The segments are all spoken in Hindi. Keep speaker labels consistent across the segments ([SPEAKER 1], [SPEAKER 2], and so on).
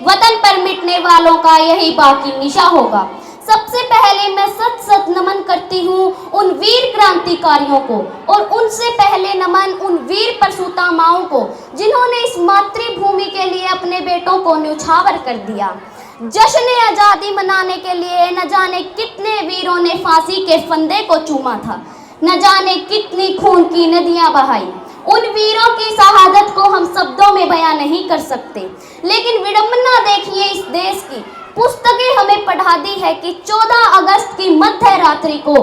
[SPEAKER 1] वतन पर मिटने वालों का यही बाकी निशा होगा। सबसे पहले मैं सत सत नमन करती हूँ उन वीर क्रांतिकारियों को और उनसे पहले नमन उन वीर प्रसूता माओं को जिन्होंने इस मातृभूमि के लिए अपने बेटों को न्यौछावर कर दिया। जश्न आज़ादी मनाने के लिए न जाने कितने वीरों ने फांसी के फंदे को चूमा था, न जाने कितनी खून की नदियां बहाई। उन वीरों की शहादत को हम शब्दों में बयां नहीं कर सकते, लेकिन विडंबना देखिए इस देश की। पुस्तकें हमें पढ़ा दी है कि 14 अगस्त की मध्य रात्रि को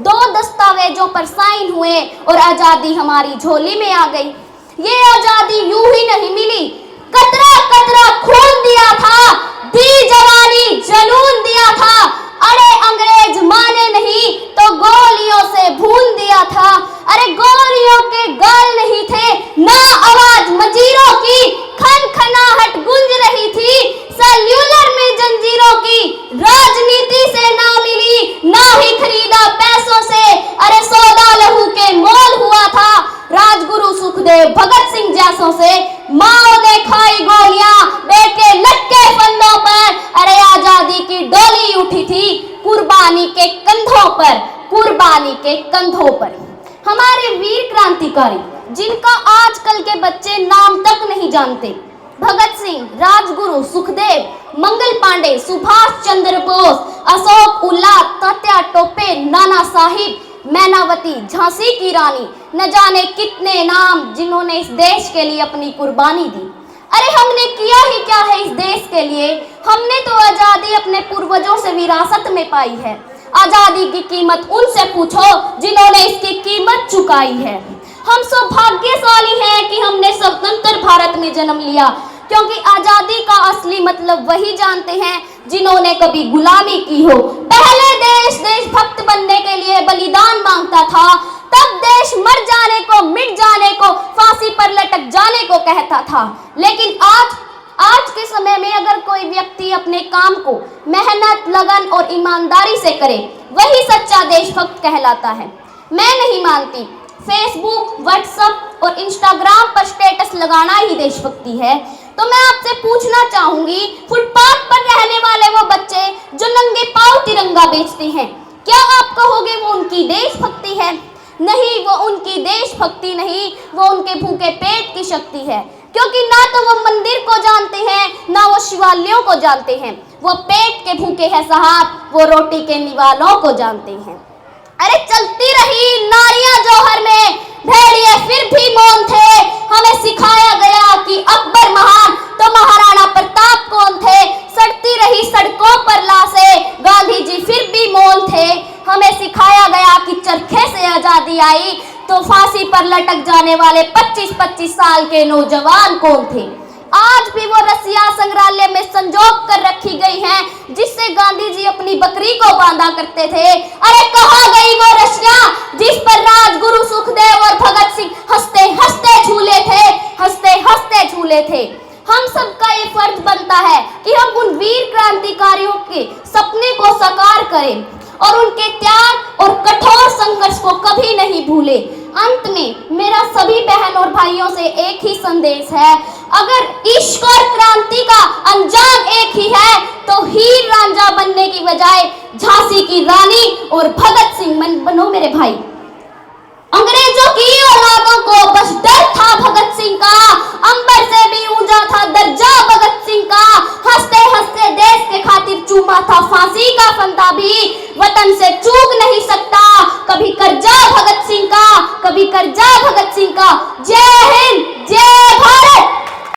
[SPEAKER 1] 2 दस्तावेजों पर साइन हुए और आज़ादी हमारी झोली में आ गई। ये आज़ादी यूं ही नहीं मिली, कतरा कतरा खून दिया था, दी जवानी जुनून दिया था। अरे अंग्रेज माने नहीं तो गोलियों से भून दिया था। अरे गोलियों के गाल नहीं थे ना आवाज मजीरों की, खनखनाहट गूंज रही थी सेल्यूलर में जंजीरों की। राजनीति से ना मिली ना ही खरीदा पैसों से, अरे सौदा लहू के मोल हुआ था राजगुरु सुखदेव भगत सिंह जैसों से। माओ ने खाई गोलियां बेटे लटके फंदों पर, अरे आजादी की डोली उठी थी कुर्बानी के कंधों पर, कुर्बानी के कंधों पर। हमारे वीर क्रांतिकारी जिनका आजकल के बच्चे नाम तक नहीं जानते, भगत सिंह, राजगुरु, सुखदेव, मंगल पांडे, सुभाष चंद्र बोस, अशोक उल्लाद, तात्या टोपे, नाना साहिब, मैनावती, झांसी की रानी, न जाने कितने नाम जिन्होंने इस देश के लिए अपनी कुर्बानी दी। अरे हमने किया ही क्या है इस देश के लिए? हमने तो आजादी अपने पूर्वजों से विरासत में पाई है। आजादी की कीमत उनसे पूछो जिन्होंने इसकी कीमत चुकाई है। हम सौभाग्यशाली हैं कि हमने स्वतंत्र भारत में जन्म लिया, क्योंकि आजादी का असली मतलब वही जानते हैं जिन्होंने कभी गुलामी की हो। पहले देश देशभक्त बनने के लिए बलिदान मांगता था, तब देश मर जाने को, मिट जाने को, फांसी पर लटक जाने को कहता था। लेकिन आज के समय में अगर कोई व्यक्ति अपने काम को मेहनत, लगन और ईमानदारी से करे, वही सच्चा देशभक्त कहलाता है। मैं नहीं मानती फेसबुक, व्हाट्सएप और इंस्टाग्राम पर स्टेटस लगाना ही देशभक्ति है। तो मैं आपसे पूछना चाहूंगी, फुटपाथ पर रहने वाले वो बच्चे जो नंगे पांव तिरंगा बेचते हैं, क्या आप कहोगे वो उनकी देशभक्ति है? नहीं, वो उनकी देशभक्ति नहीं, वो उनके भूखे पेट की शक्ति है। क्योंकि ना तो वो मंदिर को जानते हैं, ना वो शिवालयों को जानते हैं। वो पेट के भूखे हैं साहब, वो रोटी के निवालों को जानते हैं। अरे चलती रही नारियां जौहर में, भेड़िए फिर भी मौन थे। हमें सिखाया गया कि अकबर महान तो महाराणा प्रताप कौन थे। सड़ती रही सड़कों पर लाशें, गांधी जी फिर भी मौन थे। हमें सिखाया गया कि चरखे से आजादी आई तो फांसी पर लटक जाने वाले 25-25 साल के नौजवान कौन थे। आज भी वो रस्सियां संग्रहालय में संजोग कर रखी गई हैं जिससे गांधी जी अपनी बकरी को बांधा करते थे। अरे कहाँ गई वो रस्सियां जिस पर राजगुरु सुखदेव और भगत सिंह हंसते हंसते झूले थे, हंसते हंसते झूले थे। हम सबका ये फर्ज बनता है कि हम उन वीर क्रांतिकारियों के सपने को साकार करें और उनके त्याग और कठोर संघर्ष को कभी नहीं भूले। अंत में मेरा सभी बहन और भाइयों से एक ही संदेश है, अगर इश्क और क्रांति का अंजाम एक ही है तो हीर रांझा बनने की बजाय झांसी की रानी और भगत सिंह बनो मेरे भाई। अंग्रेजों की औलादों को बस डर था भगत सिंह का, अंबर से भी ऊंचा था दर्जा भगत सिंह का। हंसते हंसते देश के खातिर चूमा था फांसी का फंदा भी, वतन से चूक नहीं सकता कभी कर्जा भगत सिंह का, कभी कर्जा भगत सिंह का। जय हिंद, जय भारत।